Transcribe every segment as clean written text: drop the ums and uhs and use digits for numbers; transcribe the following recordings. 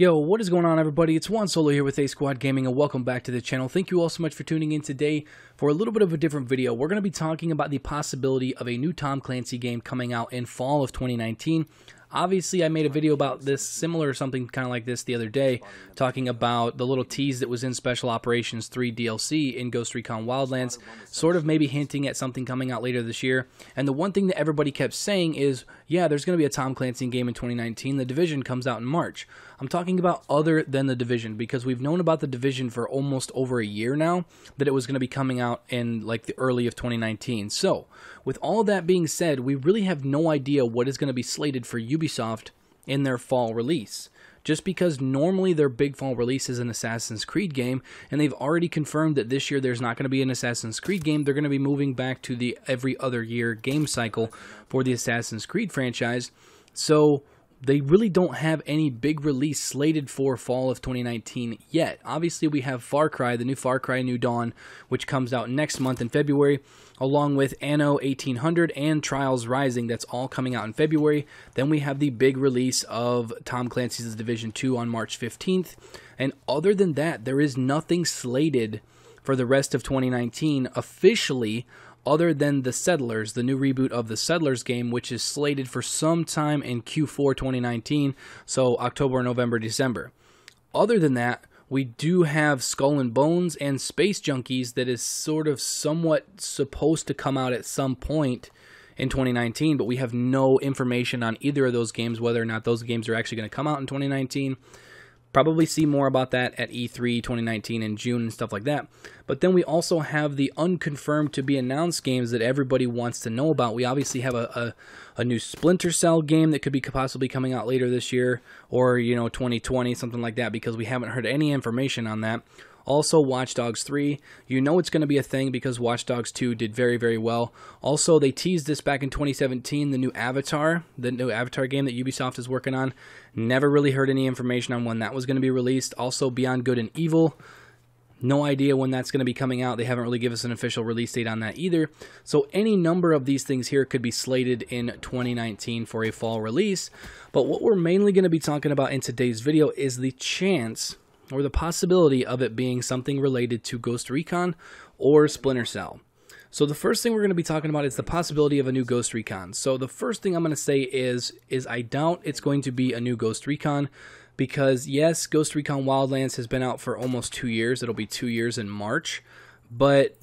Yo, what is going on, everybody? It's Juan Solo here with ASQD Gaming, and welcome back to the channel. Thank you all so much for tuning in today for a little bit of a different video. We're going to be talking about the possibility of a new Tom Clancy game coming out in fall of 2019. Obviously, I made a video about this, similar or something kind of like this the other day, talking about the little tease that was in Special Operations 3 DLC in Ghost Recon Wildlands, sort of maybe hinting at something coming out later this year. And the one thing that everybody kept saying is, yeah, there's going to be a Tom Clancy game in 2019. The Division comes out in March. I'm talking about other than the Division, because we've known about the Division for almost over a year now, that it was going to be coming out in like the early of 2019. So, with all of that being said, we really have no idea what is going to be slated for Ubisoft in their fall release. Just because normally their big fall release is an Assassin's Creed game, and they've already confirmed that this year there's not going to be an Assassin's Creed game. They're going to be moving back to the every other year game cycle for the Assassin's Creed franchise. So they really don't have any big release slated for fall of 2019 yet. Obviously, we have Far Cry, the new Far Cry New Dawn, which comes out next month in February, along with Anno 1800 and Trials Rising. That's all coming out in February. Then we have the big release of Tom Clancy's Division 2 on March 15th. And other than that, there is nothing slated for the rest of 2019 officially, other than The Settlers, the new reboot of the Settlers game, which is slated for some time in Q4 2019, so October, November, December. Other than that, we do have Skull and Bones and Space Junkies that is sort of somewhat supposed to come out at some point in 2019, but we have no information on either of those games, whether or not those games are actually going to come out in 2019. Probably see more about that at E3 2019 in June and stuff like that. But then we also have the unconfirmed to be announced games that everybody wants to know about. We obviously have a new Splinter Cell game that could be possibly coming out later this year, or 2020, something like that, because we haven't heard any information on that. Also, Watch Dogs 3, it's going to be a thing because Watch Dogs 2 did very, very well. Also, they teased this back in 2017, the new Avatar game that Ubisoft is working on. Never really heard any information on when that was going to be released. Also, Beyond Good and Evil, no idea when that's going to be coming out. They haven't really given us an official release date on that either. So any number of these things here could be slated in 2019 for a fall release. But what we're mainly going to be talking about in today's video is the chance or the possibility of it being something related to Ghost Recon or Splinter Cell. So the first thing we're going to be talking about is the possibility of a new Ghost Recon. So the first thing I'm going to say is I doubt it's going to be a new Ghost Recon, because yes, Ghost Recon Wildlands has been out for almost 2 years. It'll be 2 years in March. But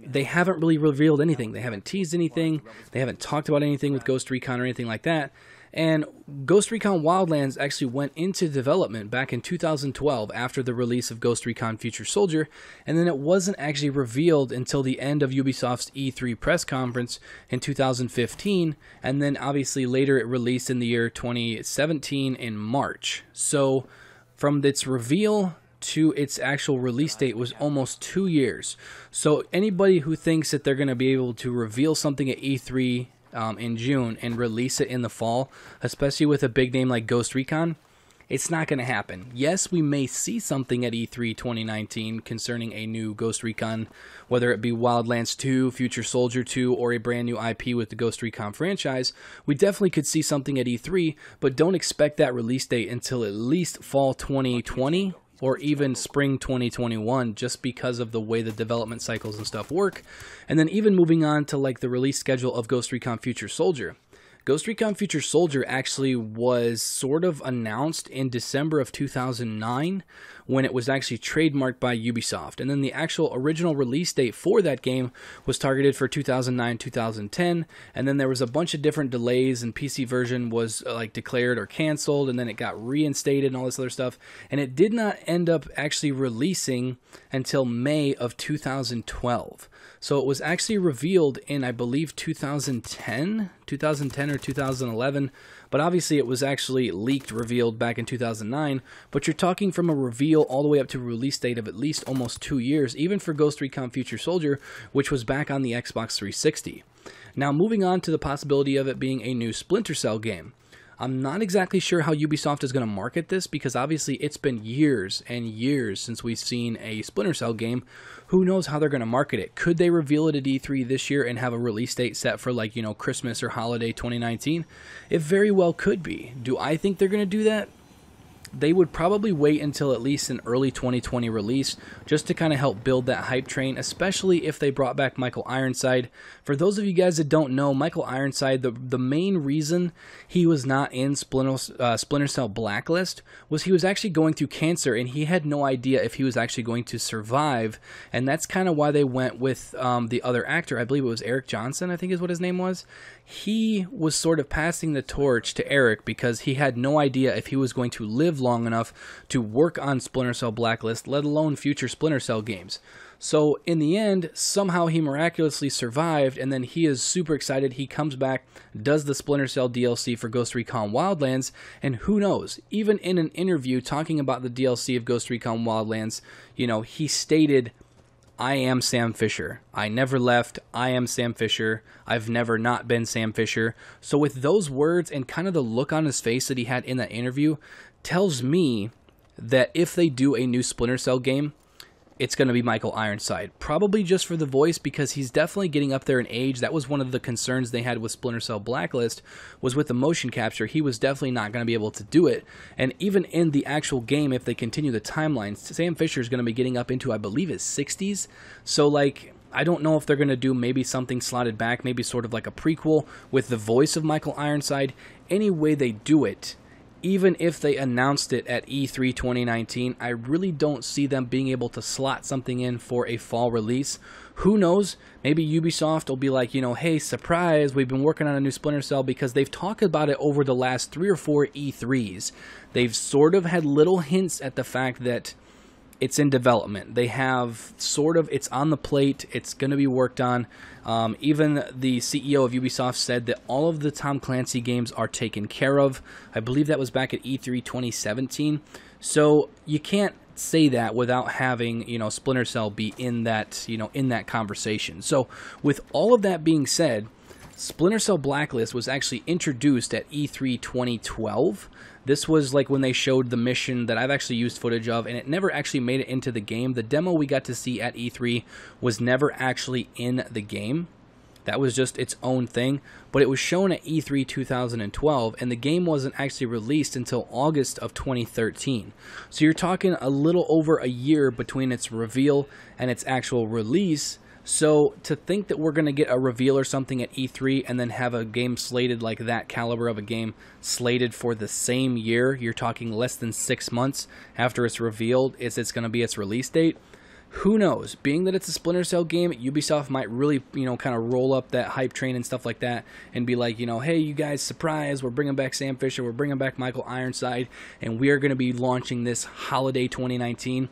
they haven't really revealed anything. They haven't teased anything. They haven't talked about anything with Ghost Recon or anything like that. And Ghost Recon Wildlands actually went into development back in 2012 after the release of Ghost Recon Future Soldier, and then it wasn't actually revealed until the end of Ubisoft's E3 press conference in 2015, and then obviously later it released in the year 2017 in March. So from its reveal to its actual release date was almost 2 years. So anybody who thinks that they're going to be able to reveal something at E3 in June and release it in the fall, especially with a big name like Ghost Recon, it's not going to happen. Yes, we may see something at E3 2019 concerning a new Ghost Recon, whether it be Wildlands 2, Future Soldier 2, or a brand new IP with the Ghost Recon franchise. We definitely could see something at E3, but don't expect that release date until at least fall 2020 or even spring 2021, just because of the way the development cycles and stuff work. And then even moving on to like the release schedule of Ghost Recon Future Soldier. Ghost Recon Future Soldier actually was sort of announced in December of 2009 when it was actually trademarked by Ubisoft. And then the actual original release date for that game was targeted for 2009-2010. And then there was a bunch of different delays, and PC version was like declared or canceled, and then it got reinstated and all this other stuff. And it did not end up actually releasing until May of 2012. So it was actually revealed in, I believe, 2010 or 2011, but obviously it was actually leaked, revealed back in 2009, but you're talking from a reveal all the way up to a release date of at least almost 2 years, even for Ghost Recon Future Soldier, which was back on the Xbox 360. Now, moving on to the possibility of it being a new Splinter Cell game. I'm not exactly sure how Ubisoft is going to market this, because obviously it's been years and years since we've seen a Splinter Cell game. Who knows how they're going to market it? Could they reveal it at E3 this year and have a release date set for Christmas or holiday 2019? It very well could be. Do I think they're going to do that? they would probably wait until at least an early 2020 release just to kind of help build that hype train, especially if they brought back Michael Ironside. For those of you guys that don't know, Michael Ironside, the main reason he was not in Splinter Cell Blacklist was he was actually going through cancer, and he had no idea if he was actually going to survive, and that's kind of why they went with the other actor. I believe it was Eric Johnson, I think is what his name was. He was sort of passing the torch to Eric because he had no idea if he was going to live long enough to work on Splinter Cell Blacklist, let alone future Splinter Cell games. So in the end, somehow he miraculously survived, and then he is super excited. He comes back, does the Splinter Cell DLC for Ghost Recon Wildlands, and who knows, even in an interview talking about the DLC of Ghost Recon Wildlands, you know, he stated, "I am Sam Fisher. I never left. I am Sam Fisher. I've never not been Sam Fisher." So with those words and kind of the look on his face that he had in that interview, tells me that if they do a new Splinter Cell game, it's going to be Michael Ironside. Probably just for the voice, because he's definitely getting up there in age. That was one of the concerns they had with Splinter Cell Blacklist, was with the motion capture. He was definitely not going to be able to do it. And even in the actual game, if they continue the timeline, Sam Fisher is going to be getting up into, I believe, his 60s. So, like, I don't know if they're going to do maybe something slotted back, maybe sort of like a prequel with the voice of Michael Ironside. Any way they do it, even if they announced it at E3 2019, I really don't see them being able to slot something in for a fall release. Who knows? Maybe Ubisoft will be like, you know, hey, surprise, we've been working on a new Splinter Cell, because they've talked about it over the last 3 or 4 E3s. They've sort of had little hints at the fact that it's in development. They have sort of, it's on the plate, it's going to be worked on. Even the CEO of Ubisoft said that all of the Tom Clancy games are taken care of. I believe that was back at E3 2017. So you can't say that without having, you know, Splinter Cell be in that, you know, in that conversation. So with all of that being said, Splinter Cell Blacklist was actually introduced at E3 2012. This was like when they showed the mission that I've actually used footage of, and it never actually made it into the game. The demo we got to see at E3 was never actually in the game. That was just its own thing, but it was shown at E3 2012, and the game wasn't actually released until August of 2013. So you're talking a little over a year between its reveal and its actual release. So to think that we're going to get a reveal or something at E3 and then have a game slated like that caliber of a game slated for the same year, you're talking less than 6 months after it's revealed, it's going to be its release date. Who knows? Being that it's a Splinter Cell game, Ubisoft might really, you know, kind of roll up that hype train and stuff like that and be like, you know, hey, you guys, surprise, we're bringing back Sam Fisher, we're bringing back Michael Ironside, and we are going to be launching this holiday 2019.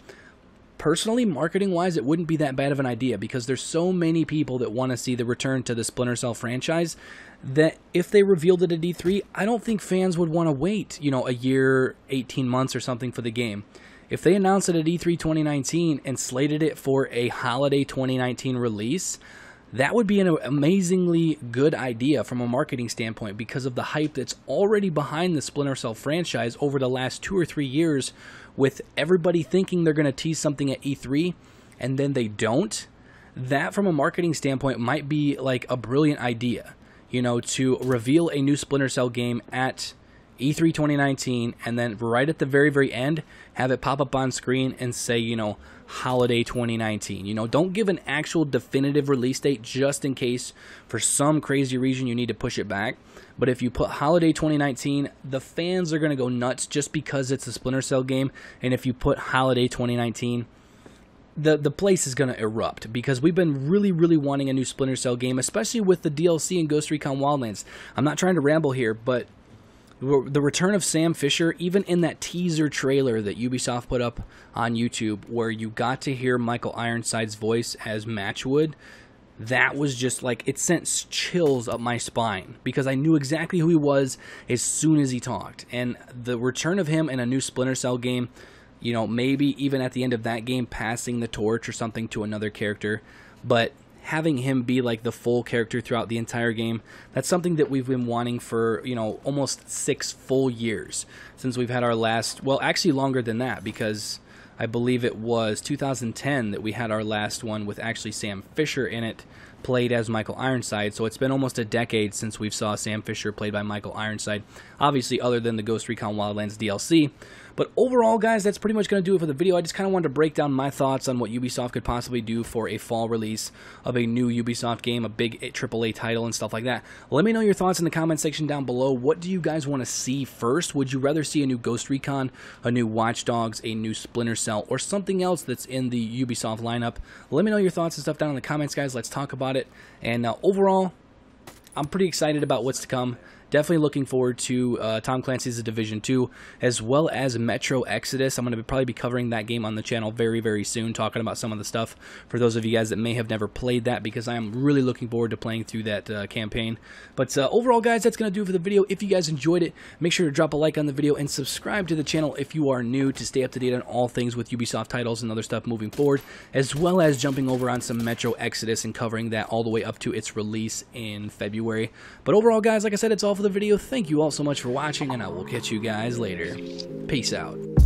Personally, marketing-wise, it wouldn't be that bad of an idea, because there's so many people that want to see the return to the Splinter Cell franchise that if they revealed it at E3, I don't think fans would want to wait, you know, a year, 18 months or something for the game. If they announced it at E3 2019 and slated it for a holiday 2019 release, that would be an amazingly good idea from a marketing standpoint, because of the hype that's already behind the Splinter Cell franchise over the last 2 or 3 years, with everybody thinking they're going to tease something at E3 and then they don't. That from a marketing standpoint might be like a brilliant idea, you know, to reveal a new Splinter Cell game at E3 2019 and then right at the very, very end have it pop up on screen and say, you know, holiday 2019. You know, don't give an actual definitive release date just in case for some crazy reason you need to push it back. But if you put holiday 2019, the fans are going to go nuts just because it's a Splinter Cell game. And if you put holiday 2019, the place is going to erupt, because we've been really, really wanting a new Splinter Cell game, especially with the DLC in Ghost Recon Wildlands. I'm not trying to ramble here, but the return of Sam Fisher, even in that teaser trailer that Ubisoft put up on YouTube, where you got to hear Michael Ironside's voice as Matchwood, that was just like, it sent chills up my spine, because I knew exactly who he was as soon as he talked. And the return of him in a new Splinter Cell game, you know, maybe even at the end of that game passing the torch or something to another character, but having him be like the full character throughout the entire game, that's something that we've been wanting for, you know, almost 6 full years since we've had our last, well, actually longer than that, because I believe it was 2010 that we had our last one with actually Sam Fisher in it. played as Michael Ironside. So it's been almost a decade since we saw Sam Fisher played by Michael Ironside, obviously other than the Ghost Recon Wildlands DLC. But overall, guys, that's pretty much going to do it for the video. I just kind of wanted to break down my thoughts on what Ubisoft could possibly do for a fall release of a new Ubisoft game, a big AAA title and stuff like that. Let me know your thoughts in the comment section down below. What do you guys want to see first? Would you rather see a new Ghost Recon, a new Watch Dogs, a new Splinter Cell, or something else that's in the Ubisoft lineup? Let me know your thoughts and stuff down in the comments, guys. Let's talk about it. And overall, I'm pretty excited about what's to come. Definitely looking forward to Tom Clancy's Division 2, as well as Metro Exodus. I'm going to probably be covering that game on the channel very, very soon, talking about some of the stuff for those of you guys that may have never played that, because I am really looking forward to playing through that campaign. But overall, guys, that's going to do it for the video. If you guys enjoyed it, make sure to drop a like on the video and subscribe to the channel if you are new, to stay up to date on all things with Ubisoft titles and other stuff moving forward, as well as jumping over on some Metro Exodus and covering that all the way up to its release in February. But overall, guys, like I said, it's all for the video. Thank you all so much for watching, and I will catch you guys later. Peace out.